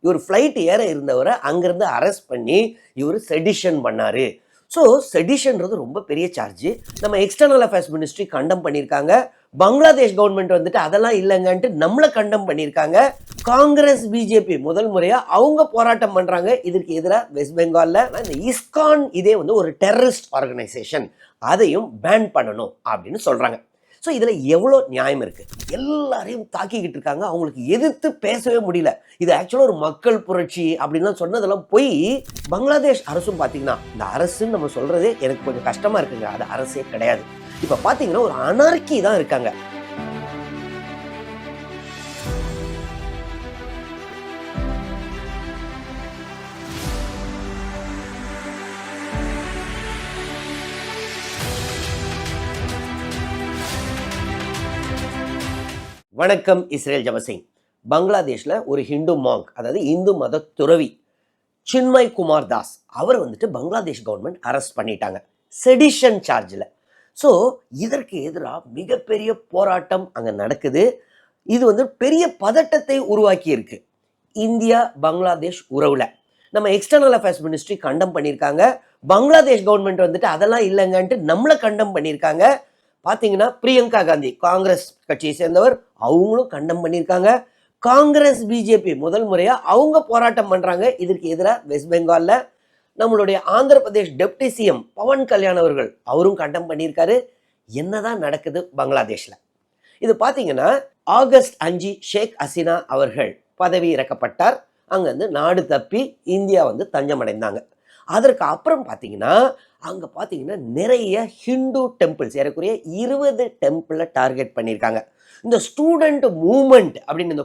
இவர் ஃப்ளைட் ஏற இருந்தவரை அங்கிருந்து அரெஸ்ட் பண்ணி இவர் செடிஷன் பண்ணாரு. ஸோ செடிஷன்றது ரொம்ப பெரிய சார்ஜ். நம்ம எக்ஸ்டர்னல் அஃபேர்ஸ் மினிஸ்ட்ரி கண்டம் பண்ணியிருக்காங்க. பங்களாதேஷ் கவர்மெண்ட் வந்துட்டு அதெல்லாம் இல்லைங்கன்ட்டு நம்மளை கண்டம் பண்ணியிருக்காங்க. காங்கிரஸ் பிஜேபி முதல் முறையா அவங்க போராட்டம் பண்றாங்க இதற்கு எதிராக வெஸ்ட் பெங்கால்ல. இந்த இஸ்கான் இதே ஒரு டெரரிஸ்ட் ஆர்கனைசேஷன், அதையும் பேன் பண்ணணும் அப்படின்னு சொல்றாங்க. ஸோ இதுல எவ்வளோ நியாயம் இருக்கு? எல்லாரையும் தாக்கிக்கிட்டு இருக்காங்க, அவங்களுக்கு எதிர்த்து பேசவே முடியல. இது ஆக்சுவலாக ஒரு மக்கள் புரட்சி அப்படின்லாம் சொன்னதெல்லாம் போய் பங்களாதேஷ் அரசும் பார்த்தீங்கன்னா, இந்த அரசுன்னு நம்ம சொல்றதே எனக்கு கொஞ்சம் கஷ்டமா இருக்குங்க, அது அரசே கிடையாது. இப்போ பார்த்தீங்கன்னா ஒரு அனார்கி தான் இருக்காங்க. வணக்கம். இஸ்ரேல் ஜபசிங். பங்களாதேஷ்ல ஒரு ஹிந்து மாங்க், அதாவது இந்து மத துறவி சின்மய் குமார் தாஸ், அவர் வந்துட்டு பங்களாதேஷ் கவர்மெண்ட் அரெஸ்ட் பண்ணிட்டாங்க செடிஷன் சார்ஜில். ஸோ இதற்கு எதிராக மிகப்பெரிய போராட்டம் அங்கே நடக்குது. இது பெரிய பதட்டத்தை உருவாக்கி இருக்கு இந்தியா பங்களாதேஷ் உறவுல. நம்ம எக்ஸ்டர்னல் அஃபேர்ஸ் மினிஸ்ட்ரி கண்டம் பண்ணியிருக்காங்க. பங்களாதேஷ் கவர்மெண்ட் வந்துட்டு அதெல்லாம் இல்லைங்கன்ட்டு நம்மளை கண்டம் பண்ணியிருக்காங்க. பார்த்தீங்கன்னா பிரியங்கா காந்தி, காங்கிரஸ் கட்சியை சேர்ந்தவர், அவங்களும் கண்டம் பண்ணியிருக்காங்க. காங்கிரஸ் பிஜேபி முதல் முறையா அவங்க போராட்டம் பண்றாங்க இதற்கு எதிராக வெஸ்ட் பெங்கால்ல. நம்மளுடைய ஆந்திர பிரதேஷ் டெப்டி சிஎம் பவன் கல்யாண் அவர்கள் அவரும் கண்டம் பண்ணியிருக்காரு. என்னதான் நடக்குது பங்களாதேஷ்ல? இது பார்த்தீங்கன்னா ஆகஸ்ட் 5 ஷேக் ஹசீனா அவர்கள் பதவி இறக்கப்பட்டார். அங்கிருந்து நாடு தப்பி இந்தியா தஞ்சம் அடைந்தாங்க. அதற்கு அப்புறம் பார்த்தீங்கன்னா அங்கே பார்த்தீங்கன்னா நிறைய ஹிந்து டெம்பிள்ஸ், ஏறக்குறைய 20 டெம்பிளை டார்கெட் பண்ணியிருக்காங்க. இந்த ஸ்டூடெண்ட் மூவ்மெண்ட் அப்படின்னு இந்த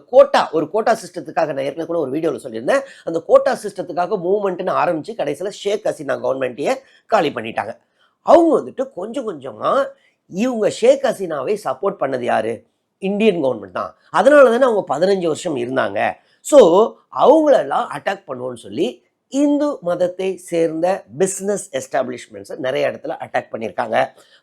ஒரு கோட்டா சிஸ்டத்துக்காக நான் ஏற்கனவே கூட ஒரு வீடியோவில் சொல்லியிருந்தேன். அந்த கோட்டா சிஸ்டத்துக்காக மூவ்மெண்ட்னு ஆரம்பித்து கடைசியில் ஷேக் ஹசீனா கவர்மெண்ட்டையே காலி பண்ணிட்டாங்க. அவங்க கொஞ்சம் கொஞ்சமாக இவங்க ஷேக் ஹசீனாவை சப்போர்ட் பண்ணது யாரு? இந்தியன் கவர்மெண்ட் தான். அதனால தானே அவங்க 15 வருஷம் இருந்தாங்க. ஸோ அவங்களெல்லாம் அட்டாக் பண்ணுவோன்னு சொல்லி இந்து மதத்தை சேர்ந்த பிஸ்னஸ் எஸ்டாப்ளிஷ்மெண்ட்ஸை நிறைய இடத்துல அட்டாக் பண்ணியிருக்காங்க.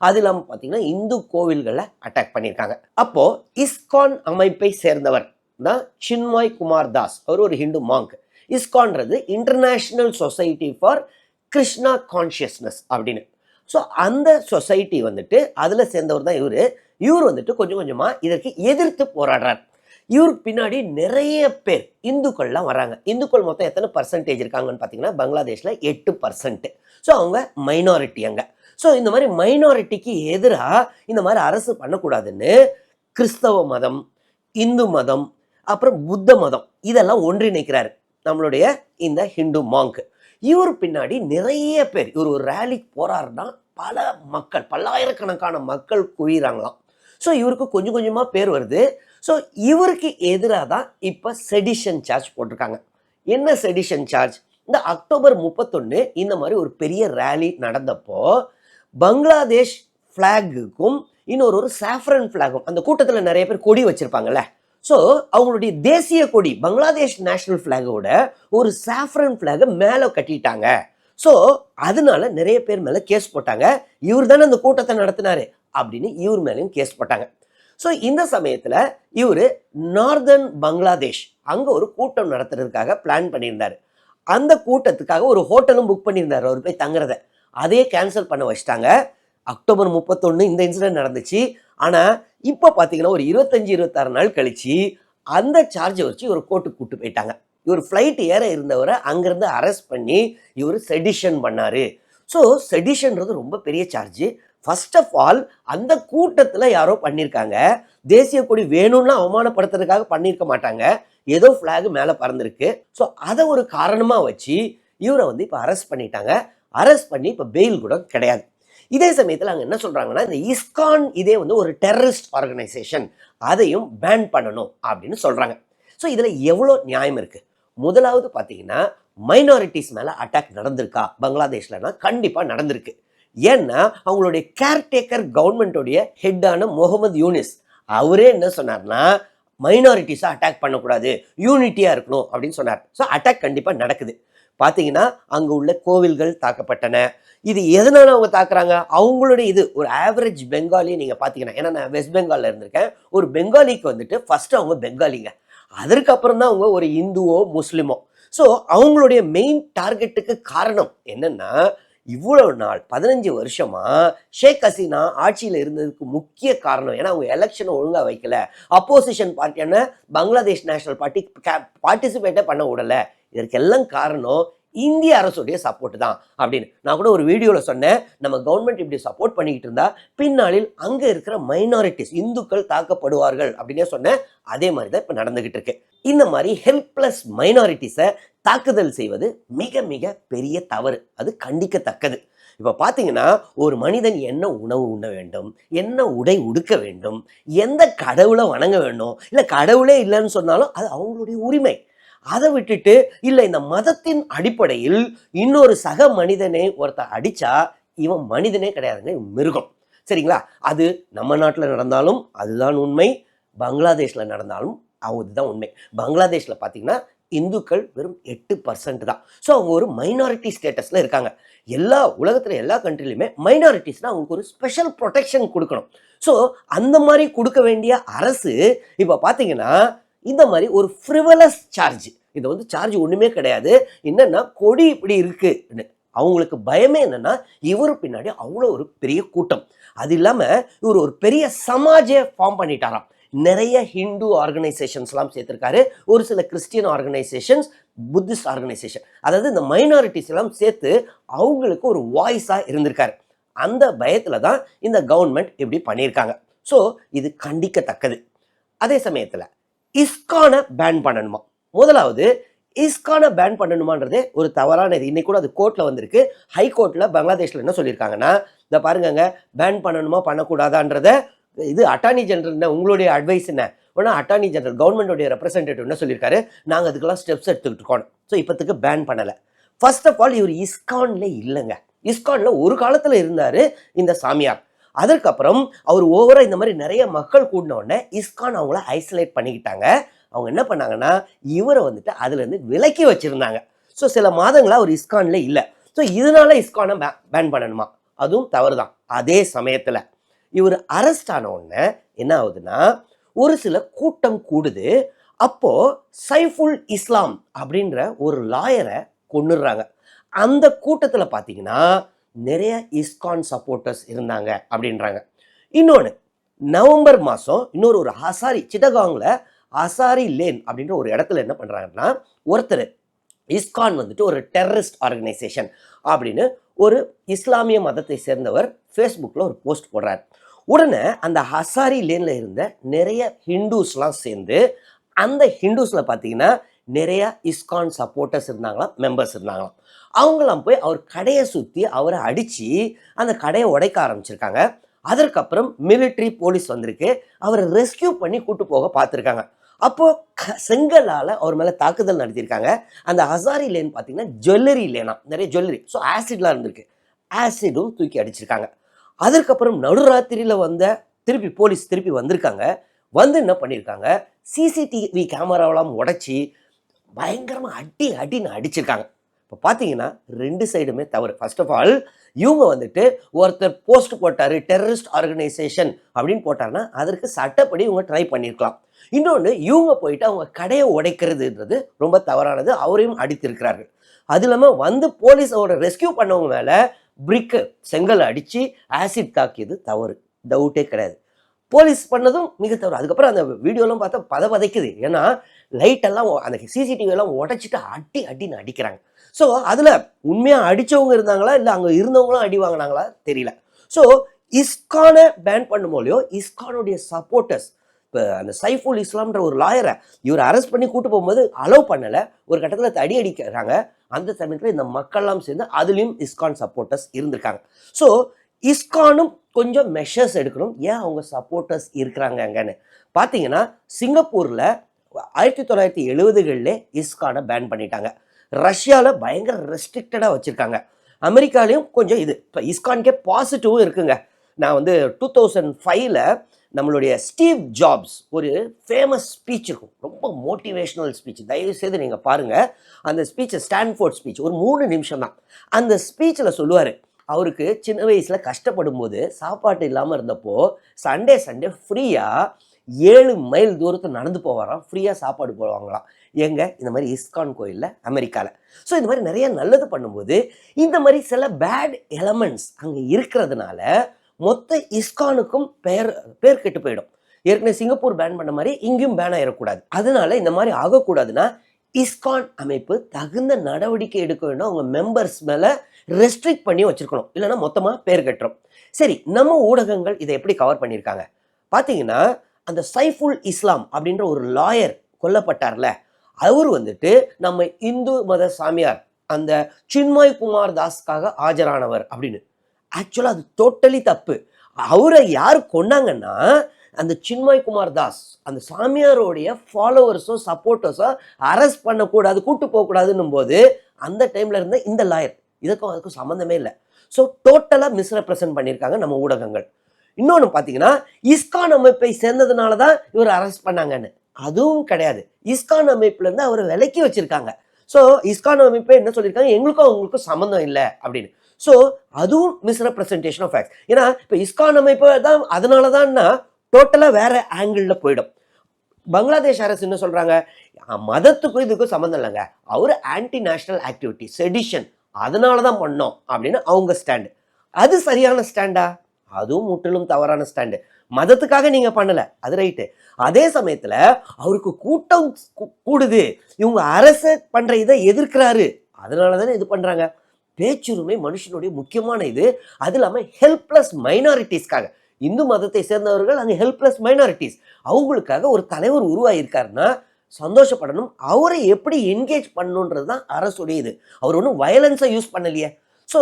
அது இல்லாமல் பார்த்தீங்கன்னா இந்து கோவில்களை அட்டாக் பண்ணியிருக்காங்க. அப்போ இஸ்கான் அமைப்பை சேர்ந்தவர் தான் சின்மய் குமார் தாஸ், அவர் ஒரு ஹிந்து மாங்க். இஸ்கான்றது international society for Krishna consciousness அப்படின்னு. ஸோ அந்த சொசைட்டி அதில் சேர்ந்தவர் தான் இவர் கொஞ்சம் கொஞ்சமாக இதற்கு எதிர்த்து போராடுறார். இவருக்கு பின்னாடி நிறைய பேர் இந்துக்கள்லாம் வராங்க. இந்துக்கள் மொத்தம் எத்தனை பர்சன்டேஜ் இருக்காங்கன்னு பார்த்தீங்கன்னா பங்களாதேஷில் 8%. ஸோ அவங்க மைனாரிட்டி அங்கே. ஸோ இந்த மாதிரி மைனாரிட்டிக்கு எதிராக இந்த மாதிரி அரசு பண்ணக்கூடாதுன்னு கிறிஸ்தவ மதம், இந்து மதம், அப்புறம் புத்த மதம் இதெல்லாம் ஒன்றிணைக்கிறாரு நம்மளுடைய இந்த ஹிந்து மாங்க். இவர் பின்னாடி நிறைய பேர், இவர் ஒரு ரேலிக்கு போறாருன்னா பல மக்கள், பல்லாயிரக்கணக்கான மக்கள் குவிறாங்களாம். ஸோ இவருக்கு கொஞ்சம் கொஞ்சமாக பேர் வருது. ஸோ இவருக்கு எதிராக தான் இப்போ செடிஷன் சார்ஜ் போட்டிருக்காங்க. என்ன செடிஷன் சார்ஜ்? இந்த அக்டோபர் 31 இந்த மாதிரி ஒரு பெரிய ரேலி நடந்தப்போ பங்களாதேஷ் ஃப்ளாகுக்கும் இன்னொரு சாஃப்ரன் ஃப்ளாகும், அந்த கூட்டத்தில் நிறைய பேர் கொடி வச்சிருப்பாங்கல்ல, ஸோ அவங்களுடைய தேசிய கொடி பங்களாதேஷ் நேஷனல் ஃப்ளாகோட ஒரு சாஃப்ரன் ஃப்ளாகை மேலே கட்டிட்டாங்க. ஸோ அதனால நிறைய பேர் மேலே கேஸ் போட்டாங்க. இவர் தானே அந்த கூட்டத்தை நடத்தினாரு அப்படின்னு இவர் மேலேயும் கேஸ் போட்டாங்க. ஸோ இந்த சமயத்தில் இவர் நார்தர்ன் பங்களாதேஷ் அங்கே ஒரு கூட்டம் நடத்துறதுக்காக பிளான் பண்ணியிருந்தார். அந்த கூட்டத்துக்காக ஒரு ஹோட்டலும் புக் பண்ணியிருந்தார் அவர் போய் தங்குறத. அதே கேன்சல் பண்ண வச்சிட்டாங்க. அக்டோபர் 31 இந்த இன்சிடென்ட் நடந்துச்சு. ஆனால் இப்போ பார்த்தீங்கன்னா ஒரு 25-26 நாள் கழிச்சு அந்த சார்ஜை வச்சு ஒரு கோர்ட்டுக்கு கூட்டு போயிட்டாங்க. இவர் ஃப்ளைட் ஏற இருந்தவரை அங்கிருந்து அரெஸ்ட் பண்ணி இவர் செடிஷன் பண்ணாரு. ஸோ செடிஷன்றது ரொம்ப பெரிய சார்ஜ். ஃபர்ஸ்ட் ஆஃப் ஆல் அந்த கூட்டத்தில் யாரோ பண்ணியிருக்காங்க. தேசிய கொடி வேணும்னா அவமானப்படுத்துறதுக்காக பண்ணியிருக்க மாட்டாங்க. ஏதோ ஃப்ளாக் மேலே பறந்துருக்கு. ஸோ அதை ஒரு காரணமாக வச்சு இவரை இப்போ அரெஸ்ட் பண்ணிட்டாங்க. அரெஸ்ட் பண்ணி இப்போ பெயில் கூட கிடையாது. இதே சமயத்தில் அங்கே என்ன சொல்கிறாங்கன்னா, இந்த இஸ்கான் இதே ஒரு டெரரிஸ்ட் ஆர்கனைசேஷன், அதையும் பேன் பண்ணணும் அப்படின்னு சொல்கிறாங்க. ஸோ இதில் எவ்வளோ நியாயம் இருக்குது? முதலாவது பார்த்தீங்கன்னா மைனாரிட்டிஸ் மேலே அட்டாக் நடந்திருக்கா பங்களாதேஷ்லனா? கண்டிப்பாக நடந்திருக்கு. ஏன்னா அவங்களுடைய கேர்டேக்கர் கவர்மெண்டோடைய ஹெட்டான முகமது யூனிஸ் அவரே என்ன சொன்னார்னா, மைனாரிட்டிஸை அட்டாக் பண்ணக்கூடாது, யூனிட்டியாக இருக்கணும் அப்படின்னு சொன்னார். ஸோ அட்டாக் கண்டிப்பாக நடக்குது. பார்த்தீங்கன்னா அங்கே உள்ள கோவில்கள் தாக்கப்பட்டன. இது எதனால அவங்க தாக்குறாங்க? அவங்களுடைய இது ஒரு ஆவரேஜ் பெங்காலி நீங்கள் பார்த்தீங்கன்னா, ஏன்னா நான் வெஸ்ட் பெங்காலில் இருந்திருக்கேன், ஒரு பெங்காலிக்கு ஃபர்ஸ்ட் அவங்க பெங்காலிங்க, அதற்கப்புறம் தான் அவங்க ஒரு இந்துவோ முஸ்லிமோ. ஸோ அவங்களுடைய மெயின் டார்கெட்டுக்கு காரணம் என்னன்னா, இவ்வளவு நாள் 15 வருஷமா ஷேக் ஹசீனா ஆட்சியில் இருந்ததுக்கு முக்கிய காரணம், ஏன்னா அவங்க எலெக்ஷனை ஒழுங்கா வைக்கல, அப்போசிஷன் பார்ட்டியான பங்களாதேஷ் நேஷனல் பார்ட்டி பார்ட்டிசிபேட்டே பண்ண விடல. இதற்கெல்லாம் காரணம் இந்திய அரசுடைய சப்போர்ட் தான் அப்படின்னு. நான் கூட ஒரு வீடியோவில் சொன்னேன், நம்ம கவர்மெண்ட் இப்படி சப்போர்ட் பண்ணிக்கிட்டு இருந்தா பின்னாளில் அங்கே இருக்கிற மைனாரிட்டிஸ் இந்துக்கள் தாக்கப்படுவார்கள் அப்படின்னே சொன்னேன். அதே மாதிரி தான் இப்போ நடந்துகிட்டு இருக்கு. இந்த மாதிரி ஹெல்ப்லெஸ் மைனாரிட்டிஸை தாக்குதல் செய்வது மிக மிக பெரிய தவறு, அது கண்டிக்கத்தக்கது. இப்போ பார்த்தீங்கன்னா, ஒரு மனிதன் என்ன உணவு உண்ண வேண்டும், என்ன உடை உடுக்க வேண்டும், எந்த கடவுளை வணங்க வேண்டும், இல்லை கடவுளே இல்லைன்னு சொன்னாலும் அது அவங்களுடைய உரிமை. அதை விட்டுட்டு இல்லை இந்த மதத்தின் அடிப்படையில் இன்னொரு சக மனிதனை ஒருத்தர் அடிச்சா இவன் மனிதனே கிடையாதுங்க, இவன் மிருகம். சரிங்களா? அது நம்ம நாட்டில் நடந்தாலும் அதுதான் உண்மை, பங்களாதேஷில் நடந்தாலும் அதுதான் உண்மை. பங்களாதேஷில் பார்த்தீங்கன்னா இந்துக்கள் வெறும் 8% தான். ஸோ அவங்க ஒரு மைனாரிட்டி ஸ்டேட்டஸில் இருக்காங்க. எல்லா உலகத்தில் எல்லா கண்ட்ரிலையுமே மைனாரிட்டிஸ்னால் அவங்களுக்கு ஒரு ஸ்பெஷல் ப்ரொடெக்ஷன் கொடுக்கணும். ஸோ அந்த மாதிரி கொடுக்க வேண்டிய அரசு இப்போ பார்த்தீங்கன்னா இந்த மாதிரி ஒரு ஃப்ரிவலஸ் சார்ஜ், இது வந்து சார்ஜ் ஒன்றுமே கிடையாது, என்னன்னா கொடி இப்படி இருக்குன்னு அவங்களுக்கு பயமே என்னன்னா இவரு பின்னாடி அவ்வளோ ஒரு பெரிய கூட்டம். அது இல்லாமல் இவர் ஒரு பெரிய சமாஜை ஃபார்ம் பண்ணிட்டாராம். நிறைய ஹிந்து ஆர்கனைசேஷன்ஸ்லாம் சேர்த்துருக்காரு, ஒரு சில கிறிஸ்டியன் ஆர்கனைசேஷன்ஸ், புத்திஸ்ட் ஆர்கனைசேஷன், அதாவது இந்த மைனாரிட்டிஸ் எல்லாம் சேர்த்து அவங்களுக்கு ஒரு வாய்ஸாக இருந்திருக்காரு. அந்த பயத்தில் தான் இந்த கவர்மெண்ட் இப்படி பண்ணியிருக்காங்க. ஸோ இது கண்டிக்கத்தக்கது. அதே சமயத்தில் இஸ்கானை பேன் பண்ணணுமா? முதலாவது இஸ்கானை பேன் பண்ணணுமான்றதே ஒரு தவறான இது. இன்னைக்கு கூட அது கோர்ட்டில் வந்திருக்கு. ஹைகோர்ட்டில் பங்களாதேஷில் என்ன சொல்லியிருக்காங்கன்னா, இதை பாருங்கங்க, பேன் பண்ணணுமா பண்ணக்கூடாதான்றத இது அட்டார்னி ஜெனரல் உங்களுடைய அட்வைஸ் என்ன? உடனே அட்டார்னி ஜெனரல் கவர்மெண்டோடைய ரெப்ரசன்டேட்டிவ் என்ன சொல்லியிருக்காரு, நாங்கள் அதுக்கெல்லாம் ஸ்டெப்ஸ் எடுத்துக்கிட்டு இருக்கோம். ஸோ இப்போத்துக்கு பேன் பண்ணலை. ஃபர்ஸ்ட் ஆஃப் ஆல் இவர் இஸ்கான்ல இல்லைங்க. இஸ்கான்ல ஒரு காலத்தில் இருந்தார் இந்த சாமியார். அதற்கப்புறம் அவர் ஓவராக இந்த மாதிரி நிறைய மக்கள் கூடின உடனே இஸ்கான் அவங்கள ஐசோலேட் பண்ணிக்கிட்டாங்க. அவங்க என்ன பண்ணாங்கன்னா இவரை வந்துட்டு அதுலேருந்து விலக்கி வச்சுருந்தாங்க. ஸோ சில மாதங்களாக அவர் இஸ்கான்ல இல்லை. ஸோ இதனால இஸ்கானை பேன் பண்ணணுமா? அதுவும் தவறு தான். அதே சமயத்தில் இவர் அரெஸ்ட் ஆன உடனே என்ன ஆகுதுன்னா, ஒரு சில கூட்டம் கூடுது. அப்போ சைஃபுல் இஸ்லாம் அப்படின்ற ஒரு லாயரை கொன்னுடுறாங்க. அந்த கூட்டத்தில் பார்த்தீங்கன்னா நிறைய இஸ்கான் சப்போர்ட்டர்ஸ் இருந்தாங்க அப்படின்றாங்க. இன்னொன்று, நவம்பர் மாதம் இன்னொரு ஒரு ஹசாரி சிட்டகாங்கில் ஹசாரி லேன் அப்படின்ற ஒரு இடத்துல என்ன பண்ணுறாங்கன்னா, ஒருத்தர் இஸ்கான் வந்துட்டு ஒரு டெரரிஸ்ட் ஆர்கனைசேஷன் அப்படின்னு ஒரு இஸ்லாமிய மதத்தை சேர்ந்தவர் ஃபேஸ்புக்கில் ஒரு போஸ்ட் போடுறார். உடனே அந்த ஹசாரி லேனில் இருந்த நிறைய ஹிந்துஸ்லாம் சேர்ந்து, அந்த ஹிந்துஸில் பார்த்தீங்கன்னா நிறைய இஸ்கான் சப்போர்ட்டர்ஸ் இருந்தாங்களாம், மெம்பர்ஸ் இருந்தாங்களாம். அவங்களாம் போய் அவர் கடையை சுற்றி அவரை அடித்து அந்த கடையை உடைக்க ஆரம்பிச்சிருக்காங்க. அதற்கப்புறம் மிலிட்ரி போலீஸ் வந்திருக்கு, அவரை ரெஸ்கியூ பண்ணி கூட்டு போக பார்த்துருக்காங்க. அப்போது செங்கலால் அவர் மேலே தாக்குதல் நடத்தியிருக்காங்க. அந்த ஹசாரி லேன் பார்த்தீங்கன்னா ஜுவல்லரி லேனா, நிறைய ஜுவல்லரி, ஸோ ஆசிட்லாம் இருந்திருக்கு, ஆசிடும் தூக்கி அடிச்சிருக்காங்க. அதற்கப்புறம் நடுராத்திரியில் திருப்பி போலீஸ் திருப்பி வந்திருக்காங்க. வந்து என்ன பண்ணியிருக்காங்க, சிசிடிவி கேமராவெல்லாம் உடைச்சி பயங்கரமாக அடின்னு அடிச்சிருக்காங்க. இப்போ பார்த்தீங்கன்னா ரெண்டு சைடுமே தவறு. ஃபர்ஸ்ட் ஆஃப் ஆல் இவங்க வந்துட்டு ஒருத்தர் போஸ்ட் போட்டார் டெரரிஸ்ட் ஆர்கனைசேஷன் அப்படின்னு போட்டாருன்னா அதற்கு சட்டப்படி இவங்க ட்ரை பண்ணியிருக்கலாம். இன்னொன்று, இவங்க போயிட்டு அவங்க கடையை உடைக்கிறதுன்றது ரொம்ப தவறானது, அவரையும் அடித்திருக்கிறார்கள். அது இல்லாமல் போலீஸோட ரெஸ்கியூ பண்ணவங்க மேலே பிரிக்கு செங்கல் அடித்து ஆசிட் தாக்கியது தவறு, டவுட்டே கிடையாது. போலீஸ் பண்ணதும் மிக தவறு. அதுக்கப்புறம் அந்த வீடியோலாம் பார்த்தா பதைக்குது. ஏன்னா லைட்டெல்லாம் அந்த சிசிடிவியெல்லாம் உடைச்சிட்டு அடின்னு அடிக்கிறாங்க. ஸோ அதில் உண்மையாக அடித்தவங்க இருந்தாங்களா இல்லை அங்கே இருந்தவங்களும் அடி வாங்கினாங்களா தெரியல. ஸோ இஸ்கானை பேன் பண்ணும்போலையோ இஸ்கானுடைய சப்போர்ட்டர்ஸ், இப்போ அந்த சைஃபுல் இஸ்லாம்ன்ற ஒரு லாயரை இவர் அரெஸ்ட் பண்ணி கூட்டு போகும்போது அலோவ் பண்ணலை, ஒரு கட்டத்தில் அடிக்கிறாங்க. அந்த சமயத்தில் இந்த மக்கள்லாம் சேர்ந்து அதுலேயும் இஸ்கான் சப்போர்ட்டர்ஸ் இருந்திருக்காங்க. ஸோ இஸ்கானும் கொஞ்சம் மெஷர்ஸ் எடுக்கணும். ஏன் அவங்க சப்போர்ட்டர்ஸ் இருக்கிறாங்க அங்கன்னு பார்த்தீங்கன்னா, சிங்கப்பூரில் 1970களில் இஸ்கானை பேன் பண்ணிட்டாங்க. ரஷ்யாவில் பயங்கர ரெஸ்ட்ரிக்டடாக வச்சுருக்காங்க. அமெரிக்காலையும் கொஞ்சம் இது இப்போ இஸ்கான்கே பாசிட்டிவும் இருக்குங்க. நான் 2005ல் நம்மளுடைய ஸ்டீவ் ஜாப்ஸ் ஒரு ஃபேமஸ் ஸ்பீச் இருக்கும், ரொம்ப மோட்டிவேஷ்னல் ஸ்பீச், தயவுசெய்து நீங்கள் பாருங்கள். அந்த ஸ்பீச்சை ஸ்டான்ஃபோர்ட் ஸ்பீச், ஒரு 3 நிமிஷம் தான். அந்த ஸ்பீச்சில் சொல்லுவார், அவருக்கு சின்ன வயசில் கஷ்டப்படும் போது சாப்பாட்டு இல்லாமல் இருந்தப்போ சண்டே ஃப்ரீயாக 7 மைல் தூரத்தை நடந்து போவாராம், ஃப்ரீயாக சாப்பாடு போடுவாங்களாம். எங்க இந்த மாதிரி இஸ்கான் கோயிலில் அமெரிக்காவில். ஸோ இந்த மாதிரி நிறைய நல்லது பண்ணும்போது இந்த மாதிரி சில பேட் எலமெண்ட்ஸ் அங்கே இருக்கிறதுனால மொத்த இஸ்கானுக்கும் பேர் கெட்டு போயிடும். ஏற்கனவே சிங்கப்பூர் பேன் பண்ண மாதிரி இங்கேயும் பேன் ஆயிடக்கூடாது. அதனால இந்த மாதிரி ஆகக்கூடாதுன்னா இஸ்கான் அமைப்பு தகுந்த நடவடிக்கை எடுக்க வேண்டும். அவங்க மெம்பர்ஸ் மேலே ரெஸ்ட்ரிக்ட் பண்ணி வச்சிருக்கணும், இல்லைன்னா மொத்தமாக பேர் கட்டுறோம். சரி, நம்ம ஊடகங்கள் இதை எப்படி கவர் பண்ணியிருக்காங்க பார்த்தீங்கன்னா, அந்த சைஃபுல் இஸ்லாம் அப்படின்ற ஒரு லாயர் கொல்லப்பட்டார்ல, அவர் வந்துட்டு நம்ம இந்து மத சாமியார் அந்த சின்மய் குமார் தாஸ்க்காக ஆஜரானவர் அப்படின்னு. ஆக்சுவலாக அது டோட்டலி தப்பு. அவரை யார் கொன்னாங்கன்னா அந்த சின்மய் குமார் தாஸ் அந்த சாமியாரோடைய ஃபாலோவர்ஸோ சப்போர்ட்டர்ஸோ அரெஸ்ட் பண்ணக்கூடாது, கூட்டு போகக்கூடாதுன்னும் போது அந்த டைம்ல இருந்த இந்த லாயர் இதுக்கும் அதுக்கும் சம்மந்தமே இல்லை. ஸோ டோட்டலாக மிஸ்ரெப்ரசன்ட் பண்ணியிருக்காங்க நம்ம ஊடகங்கள். இன்னொன்று பார்த்தீங்கன்னா, இஸ்கான் அமைப்பை சேர்ந்ததுனால தான் இவர் அரெஸ்ட் பண்ணாங்கன்னு. அதுவும் கிடையாது. இஸ்கான் அமைப்புலேருந்து அவரை விலக்கி வச்சிருக்காங்க. ஸோ இஸ்கான் அமைப்பை என்ன சொல்லியிருக்காங்க, எங்களுக்கும் அவங்களுக்கும் சம்மந்தம் இல்லை அப்படின்னு. ஸோ அதுவும் மிஸ்ரெப்ரசன்டேஷன் ஆஃப் ஃபேக்ட்ஸ். ஏன்னா இப்போ இஸ்கான் அமைப்பு தான் அதனால தான்னா டோட்டலாக வேற ஆங்கிளில் போயிடும். பங்களாதேஷ் அரசு என்ன சொல்கிறாங்க, மதத்துக்கும் இதுக்கும் சம்மந்தம் இல்லைங்க, அவர் ஆன்டி நேஷனல் ஆக்டிவிட்டி செடிஷன் அதனால தான் பண்ணோம் அப்படின்னு அவங்க ஸ்டாண்டு. அது சரியான ஸ்டாண்டா? அதுவும் முற்றிலும் தவறான ஸ்டாண்டு. மதத்துக்காக நீங்கள் பண்ணலை, அது ரைட்டு. அதே சமயத்தில் அவருக்கு கூட்டம் கூடுது, இவங்க அரசு பண்ணுற இதை எதிர்க்கிறாரு, அதனால தானே இது பண்ணுறாங்க. பேச்சுரிமை மனுஷனுடைய முக்கியமான இது. அது இல்லாமல் ஹெல்ப்லெஸ் மைனாரிட்டிஸ்க்காக, இந்து மதத்தை சேர்ந்தவர்கள் அங்கே ஹெல்ப்லெஸ் மைனாரிட்டிஸ், அவங்களுக்காக ஒரு தலைவர் உருவாகியிருக்காருன்னா சந்தோஷப்படணும். அவரை எப்படி என்கேஜ் பண்ணணுன்றது தான் அரசுடைய இது. அவர் ஒன்றும் வயலன்ஸை யூஸ் பண்ணலையே. ஸோ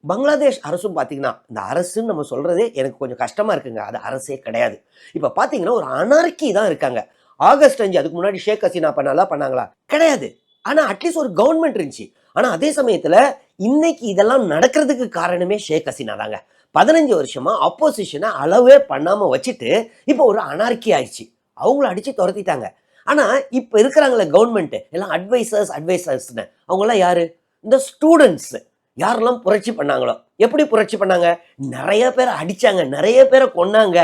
பங்களாதேஷ் அரசும் பார்த்தீங்கன்னா, இந்த அரசுன்னு நம்ம சொல்கிறதே எனக்கு கொஞ்சம் கஷ்டமாக இருக்குங்க, அது அரசே கிடையாது. இப்போ பார்த்தீங்கன்னா ஒரு அனார்கி தான் இருக்காங்க. ஆகஸ்ட் 5 அதுக்கு முன்னாடி ஷேக் ஹசீனா பண்ணாங்களா? கிடையாது. ஆனால் அட்லீஸ்ட் ஒரு கவர்மெண்ட் இருந்துச்சு. ஆனால் அதே சமயத்தில் இன்னைக்கு இதெல்லாம் நடக்கிறதுக்கு காரணமே ஷேக் ஹசீனா தாங்க. 15 வருஷமா ஆப்போசிஷனை அளவே பண்ணாமல் வச்சுட்டு இப்போ ஒரு அனார்கி ஆயிடுச்சு. அவங்கள அடித்து துரத்திட்டாங்க. ஆனால் இப்போ இருக்கிறாங்களே கவர்மெண்ட்டு எல்லாம் அட்வைசர்ஸ்னு, அவங்களாம் யாரு? இந்த ஸ்டூடெண்ட்ஸு. யாரெல்லாம் புரட்சி பண்ணாங்களோ, எப்படி புரட்சி பண்ணாங்க, நிறைய பேரை அடித்தாங்க, நிறைய பேரை கொன்னாங்க,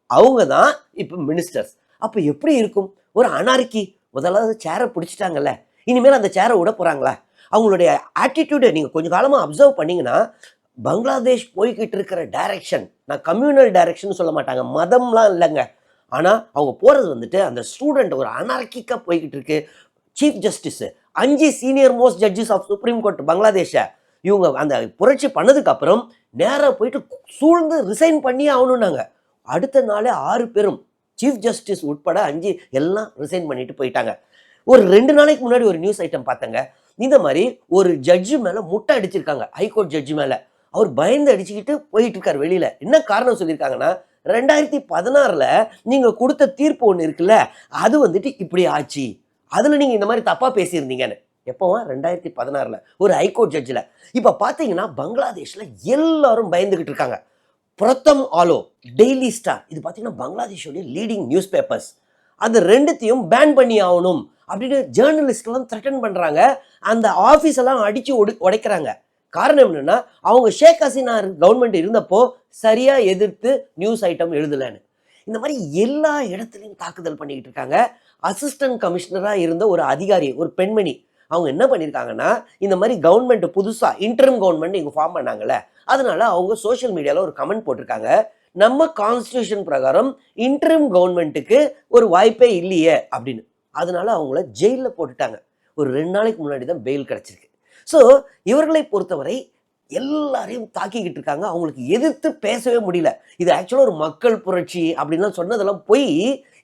அவங்க தான் இப்போ மினிஸ்டர்ஸ். அப்போ எப்படி இருக்கும் ஒரு அனார்கி? முதலாவது சேரை பிடிச்சிட்டாங்கல்ல, இனிமேல் அந்த சேரை விட போகிறாங்களா? அவங்களுடைய ஆட்டிடியூடை நீங்கள் கொஞ்சம் காலமாக அப்சர்வ் பண்ணிங்கன்னா, பங்களாதேஷ் போய்கிட்டு இருக்கிற டைரக்ஷன், நான் கம்யூனல் டைரக்ஷன் சொல்ல மாட்டாங்க, மதம்லாம் இல்லைங்க, ஆனால் அவங்க போகிறது வந்துட்டு அந்த ஸ்டூடெண்ட் ஒரு அனார்கிக்காக போய்கிட்டு இருக்கு. Chief justice 5 senior most judges of supreme court பங்களாதேஷை இவங்க அந்த புரட்சி பண்ணதுக்கு அப்புறம் நேராக போயிட்டு சூழ்ந்து ரிசைன் பண்ணி ஆகணும்னாங்க. அடுத்த நாளே 6 பேரும் சீஃப் ஜஸ்டிஸ் உட்பட 5 எல்லாம் ரிசைன் பண்ணிட்டு போயிட்டாங்க. ஒரு 2 நாளைக்கு முன்னாடி ஒரு நியூஸ் ஐட்டம் பார்த்தங்க. இந்த மாதிரி ஒரு ஜட்ஜு மேலே முட்டை அடிச்சிருக்காங்க, ஹைகோர்ட் ஜட்ஜு மேலே. அவர் பயந்து அடிச்சுக்கிட்டு போயிட்டு இருக்காரு வெளியில. என்ன காரணம் சொல்லியிருக்காங்கன்னா, 2016 நீங்கள் கொடுத்த தீர்ப்பு ஒன்று இருக்குல்ல, அது வந்துட்டு இப்படி ஆச்சு, அதில் நீங்கள் இந்த மாதிரி தப்பாக பேசியிருந்தீங்கன்னு. எப்போவா? 2016 ஒரு ஹைகோர்ட் ஜட்ஜில். இப்போ பார்த்தீங்கன்னா பங்களாதேஷில் எல்லாரும் பயந்துக்கிட்டு இருக்காங்க. பிரதம் ஆலோ, டெய்லி ஸ்டார், இது பார்த்தீங்கன்னா பங்களாதேஷோடைய லீடிங் நியூஸ் பேப்பர்ஸ். அது ரெண்டுத்தையும் பேன் பண்ணி ஆகணும் அப்படின்னு ஜேர்னலிஸ்ட்லாம் த்ரெட்டன் பண்ணுறாங்க. அந்த ஆஃபீஸ் எல்லாம் அடித்து உடைக்கிறாங்க. காரணம் என்னன்னா, அவங்க ஷேக் ஹசீனா கவர்மெண்ட் இருந்தப்போ சரியா எதிர்த்து நியூஸ் ஐட்டம் எழுதலைன்னு. இந்த மாதிரி எல்லா இடத்துலையும் தாக்குதல் பண்ணிக்கிட்டு இருக்காங்க. அசிஸ்டன்ட் கமிஷனராக இருந்த ஒரு அதிகாரி, ஒரு பெண்மணி, அவங்க என்ன பண்ணியிருக்காங்கன்னா, இந்த மாதிரி கவர்மெண்ட் புதுசாக இன்டர்ம் கவர்மெண்ட் இங்கே ஃபார்ம் பண்ணாங்கல்ல, அதனால அவங்க சோஷியல் மீடியாவில் ஒரு கமெண்ட் போட்டிருக்காங்க, நம்ம கான்ஸ்டியூஷன் பிரகாரம் இன்டர்ம் கவர்மெண்ட்டுக்கு ஒரு வாய்ப்பே இல்லையே அப்படின்னு. அதனால அவங்கள ஜெயிலில் போட்டுட்டாங்க. ஒரு 2 நாளைக்கு முன்னாடி தான் பெயில் கிடச்சிருக்கு. ஸோ இவர்களை பொறுத்தவரை எல்லாரையும் தாக்கிக்கிட்டு இருக்காங்க. அவங்களுக்கு எதிர்த்து பேசவே முடியல. இது ஆக்சுவலாக ஒரு மக்கள் புரட்சி அப்படின்லாம் சொன்னதெல்லாம் போய்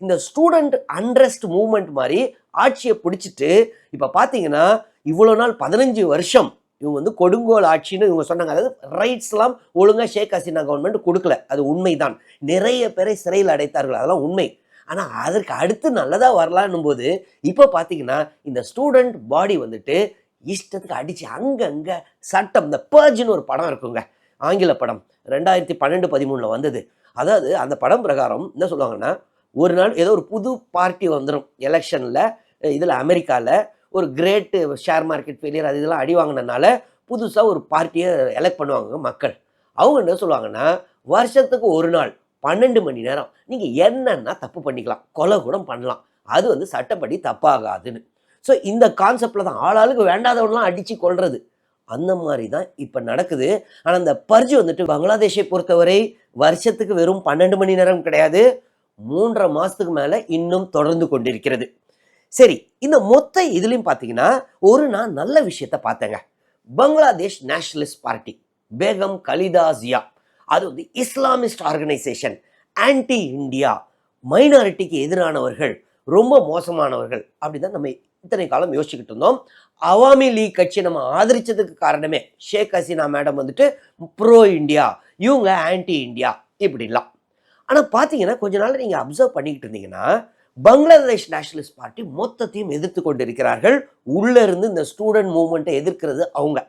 இந்த ஸ்டூடெண்ட் அன்ரெஸ்ட் மூவ்மெண்ட் மாதிரி ஆட்சியை பிடிச்சிட்டு இப்போ பார்த்தீங்கன்னா இவ்வளோ நாள் 15 வருஷம் இவங்க வந்து கொடுங்கோல் ஆட்சின்னு இவங்க சொன்னாங்க. அதாவது ரைட்ஸ்லாம் ஒழுங்காக ஷேக் ஹசீனா கவர்மெண்ட் கொடுக்கல, அது உண்மைதான். நிறைய பேரை சிறையில் அடைத்தார்கள், அதெல்லாம் உண்மை. ஆனால் அதற்கு அடுத்து நல்லதாக வரலான்னும் போது இப்போ பார்த்தீங்கன்னா இந்த ஸ்டூடெண்ட் பாடி வந்துட்டு இஷ்டத்துக்கு அடித்து அங்கங்கே சட்டம். இந்த பர்ஜ்னு ஒரு படம் இருக்குங்க, ஆங்கில படம், 2012-13 வந்தது. அதாவது அந்த படம் பிரகாரம் என்ன சொல்லுவாங்கன்னா, ஒரு நாள் ஏதோ ஒரு புது பார்ட்டி வந்துடும் எலெக்ஷனில். இதில் அமெரிக்காவில் ஒரு கிரேட் ஷேர் மார்க்கெட் ஃபெயிலியர் அது இதெல்லாம் அடி வாங்கினதுனால புதுசாக ஒரு பார்ட்டியை எலெக்ட் பண்ணுவாங்க மக்கள். அவங்க என்ன சொல்லுவாங்கன்னா, வருஷத்துக்கு ஒரு நாள் 12 மணி நேரம் நீங்கள் என்னென்னா தப்பு பண்ணிக்கலாம், கொலை கூட பண்ணலாம், அது வந்து சட்டப்படி தப்பாகாதுன்னு. ஸோ இந்த கான்செப்டில் தான் ஆளாளுக்கு வேண்டாதவன்லாம் அடித்து கொள்வது. அந்த மாதிரி தான் இப்போ நடக்குது. ஆனால் அந்த பர்ஜ் வந்துட்டு பங்களாதேஷை பொறுத்தவரை வருஷத்துக்கு வெறும் 12 மணி நேரம் கிடையாது, 3.5 மாதத்துக்கு மேலே இன்னும் தொடர்ந்து கொண்டிருக்கிறது. சரி, இந்த மொத்த இதுலையும் பார்த்தீங்கன்னா நான் நல்ல விஷயத்த பார்த்தேங்க. பங்களாதேஷ் நேஷனலிஸ்ட் பார்ட்டி, பேகம் கலிதா ஜியா, அது வந்து இஸ்லாமிஸ்ட் ஆர்கனைசேஷன், ஆன்டி இந்தியா, மைனாரிட்டிக்கு எதிரானவர்கள், ரொம்ப மோசமானவர்கள் அப்படிதான் நம்ம இத்தனை காலம் யோசிச்சுக்கிட்டு இருந்தோம். அவாமி லீக் கட்சி நம்ம ஆதரிச்சதுக்கு காரணமே ஷேக் ஹசீனா மேடம் வந்துட்டு ப்ரோ இந்தியா, இவங்க ஆன்டி இந்தியா இப்படிலாம். ஆனால் பார்த்தீங்கன்னா கொஞ்ச நாள் நீங்கள் அப்சர்வ் பண்ணிக்கிட்டு இருந்தீங்கன்னா பங்களாதேஷ் நேஷனலிஸ்ட் பார்ட்டி மொத்தத்தையும் எதிர்த்து கொண்டு இருக்கிறார்கள். உள்ள இருந்து இந்த ஸ்டூடெண்ட் மூவ்மெண்ட்டை எதிர்க்கிறது அவங்க.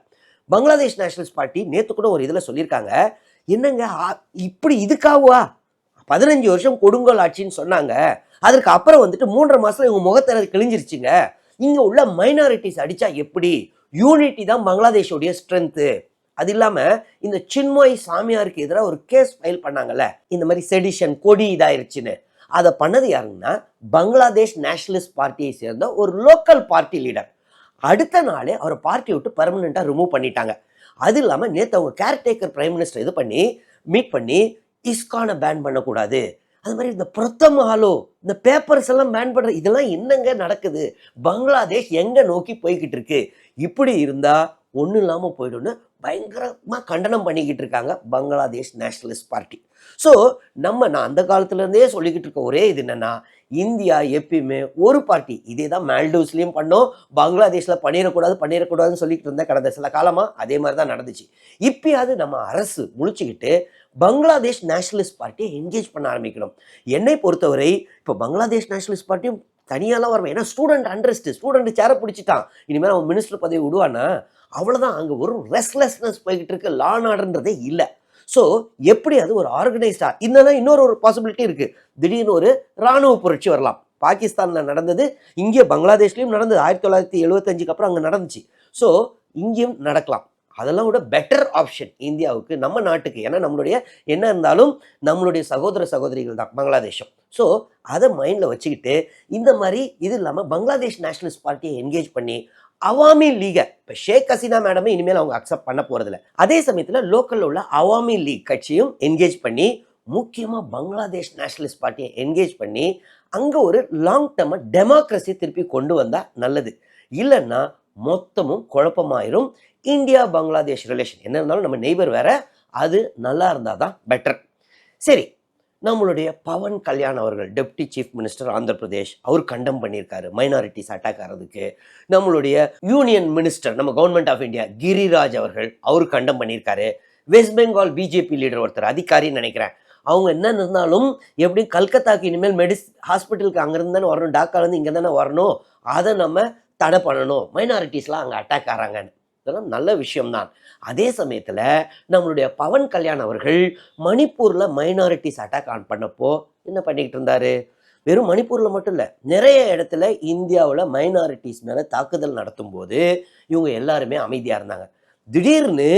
பங்களாதேஷ் நேஷனலிஸ்ட் பார்ட்டி நேற்று கூட ஒரு இதில் சொல்லியிருக்காங்க, என்னங்க இப்படி இதுக்காகவா 15 வருஷம் கொடுங்கோல் ஆட்சின்னு சொன்னாங்க, அதற்கு அப்புறம் வந்துட்டு 3.5 மாசத்துல இவங்க முகத்திர கிழிஞ்சிருச்சுங்க, இங்க உள்ள மைனாரிட்டிஸ் அடிச்சா எப்படி? யூனிட்டி தான் பங்களாதேஷோடைய ஸ்ட்ரென்த்து. அது இல்லாம இந்த சின்மய் சாமியாருக்கு எதிராக ஒரு கேஸ் ஃபைல் பண்ணாங்கல்ல, இந்த மாதிரி செடிஷன் கொடி இதாயிருச்சுன்னு. அதை பண்ணது யாருன்னா பங்களாதேஷ் நேஷனலிஸ்ட் பார்ட்டியை சேர்ந்த ஒரு லோக்கல் பார்ட்டி லீடர். அடுத்த நாளே அவர் பார்ட்டி விட்டு பெர்மனண்டா ரிமூவ் பண்ணிட்டாங்க. அது இல்லாமல் நேற்று அவங்க கேர்டேக்கர் பிரைம் மினிஸ்டர் இது பண்ணி மீட் பண்ணி இஸ்கானை பேன் பண்ணக்கூடாது, அது மாதிரி இந்த பிரத்தமாலோ இந்த பேப்பர்ஸ் எல்லாம் பேன் பண்ற, இதெல்லாம் என்னங்க நடக்குது? பங்களாதேஷ் எங்க நோக்கி போய்கிட்டு இருக்கு? இப்படி இருந்தா ஒன்றும் இல்லாமல் போயிடும்னு பயங்கரமாக கண்டனம் பண்ணிக்கிட்டு இருக்காங்க பங்களாதேஷ் நேஷனலிஸ்ட் பார்ட்டி. ஸோ நான் அந்த காலத்துலேருந்தே சொல்லிக்கிட்டு இருக்க ஒரே இது என்னன்னா, இந்தியா எப்பயுமே ஒரு பார்ட்டி, இதே தான் மால்டீவ்ஸ்லையும் பண்ணோம், பங்களாதேஷில் பண்ணிடக்கூடாதுன்னு சொல்லிக்கிட்டு இருந்தேன் கடந்த சில காலமாக. அதே மாதிரி தான் நடந்துச்சு. இப்பயாவது நம்ம அரசு முழிச்சுக்கிட்டு பங்களாதேஷ் நேஷனலிஸ்ட் பார்ட்டியை என்கேஜ் பண்ண ஆரம்பிக்கணும். என்னை பொறுத்தவரை இப்போ பங்களாதேஷ் நேஷனலிஸ்ட் பார்ட்டியும் தனியாலாம் வரணும். ஏன்னா ஸ்டூடெண்ட் சேர பிடிச்சிட்டான், இனிமேல் அவன் மினிஸ்டர் பதவி விடுவானா? அவ்வளோதான். அங்கே ஒரு ரெஸ்ட்லெஸ்னஸ் போய்கிட்டு இருக்கு, லா அண்ட் ஆர்டர்ன்றதே இல்லை. ஸோ எப்படி அது ஒரு ஆர்கனைஸ்டா இல்லைன்னா இன்னொரு பாசிபிலிட்டி இருக்கு, திடீர்னு ஒரு ராணுவ புரட்சி வரலாம். பாகிஸ்தானில் நடந்தது, இங்கே பங்களாதேஷ்லையும் நடந்தது, 1975க்கு அப்புறம் அங்கே நடந்துச்சு. ஸோ இங்கேயும் நடக்கலாம். அதெல்லாம் விட பெட்டர் ஆப்ஷன் இந்தியாவுக்கு, நம்ம நாட்டுக்கு. ஏன்னா நம்மளுடைய என்ன இருந்தாலும் நம்மளுடைய சகோதர சகோதரிகள் தான் பங்களாதேஷம். ஸோ அதை மைண்டில் வச்சுக்கிட்டு இந்த மாதிரி இது இல்லாமல் பங்களாதேஷ் நேஷனலிஸ்ட் பார்ட்டியை என்கேஜ் பண்ணி அவாமி லீகை, இப்போ ஷேக் ஹசீனா மேடமே இனிமேல் அவங்க அக்செப்ட் பண்ண போகிறதில்ல, அதே சமயத்தில் லோக்கலில் உள்ள அவாமி லீக் கட்சியும் என்கேஜ் பண்ணி, முக்கியமாக பங்களாதேஷ் நேஷனலிஸ்ட் பார்ட்டியை என்கேஜ் பண்ணி அங்கே ஒரு லாங் டேர்மாக டெமோக்ரஸி திருப்பி கொண்டு வந்தால் நல்லது. இல்லைன்னா மொத்தமும் குழப்பமாயிரும். இந்தியா பங்களாதேஷ் ரிலேஷன் என்ன இருந்தாலும் நம்ம நெய்பர் வேற, அது நல்லா இருந்தால் தான் பெட்டர். சரி, நம்மளுடைய பவன் கல்யாண் அவர்கள் deputy chief minister Andhra Pradesh, அவர் கண்டம் பண்ணியிருக்காரு மைனாரிட்டிஸ் அட்டாக் ஆகிறதுக்கு. நம்மளுடைய யூனியன் மினிஸ்டர் நம்ம கவர்மெண்ட் ஆஃப் இந்தியா கிரிராஜ் அவர்கள், அவர் கண்டம் பண்ணியிருக்காரு. வெஸ்ட் பெங்கால் பிஜேபி லீடர் ஒருத்தர் அதிகாரின்னு நினைக்கிறேன், அவங்க என்ன இருந்தாலும் எப்படி கல்கத்தாக்கு இனிமேல் ஹாஸ்பிட்டலுக்கு அங்கேருந்து தானே வரணும், டாக்காலேருந்து இங்கே தானே வரணும், அதை நம்ம தடை பண்ணணும், மைனாரிட்டிஸ்லாம் அங்கே அட்டாக் ஆகிறாங்கன்னு. இதெல்லாம் நல்ல விஷயம்தான். அதே சமயத்தில் நம்மளுடைய பவன் கல்யாண் அவர்கள் மணிப்பூரில் மைனாரிட்டிஸ் அட்டாக் ஆன் பண்ணப்போ என்ன பண்ணிக்கிட்டு இருந்தாரு? வெறும் மணிப்பூரில் மட்டும் இல்லை, நிறைய இடத்துல இந்தியாவில் மைனாரிட்டிஸ் மேலே தாக்குதல் நடத்தும் போது இவங்க எல்லாருமே அமைதியாக இருந்தாங்க. திடீர்னு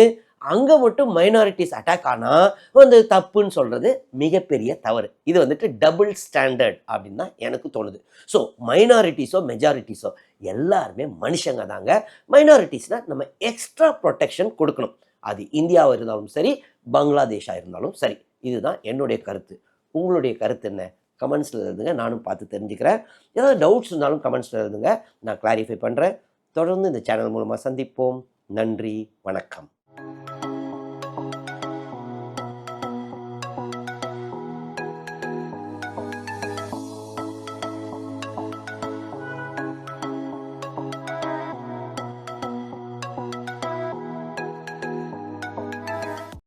அங்கே மட்டும் மைனாரிட்டிஸ் அட்டாக் ஆனால் வந்து தப்புன்னு சொல்கிறது மிகப்பெரிய தவறு. இது வந்துட்டு டபுள் ஸ்டாண்டர்ட் அப்படின்னு தான் எனக்கு தோணுது. ஸோ மைனாரிட்டிஸோ மெஜாரிட்டிஸோ எல்லாருமே மனுஷங்க தாங்க. மைனாரிட்டிஸ்னால் நம்ம எக்ஸ்ட்ரா ப்ரொடெக்ஷன் கொடுக்கணும். அது இந்தியாவாக இருந்தாலும் சரி, பங்களாதேஷாக இருந்தாலும் சரி. இதுதான் என்னுடைய கருத்து. உங்களுடைய கருத்து என்ன? கமெண்ட்ஸில் எழுதுங்க, நானும் பார்த்து தெரிஞ்சுக்கிறேன். ஏதாவது டவுட்ஸ் இருந்தாலும் கமெண்ட்ஸில் எழுதுங்க, நான் கிளாரிஃபை பண்ணுறேன். தொடர்ந்து இந்த சேனல் மூலமாக சந்திப்போம். நன்றி, வணக்கம்.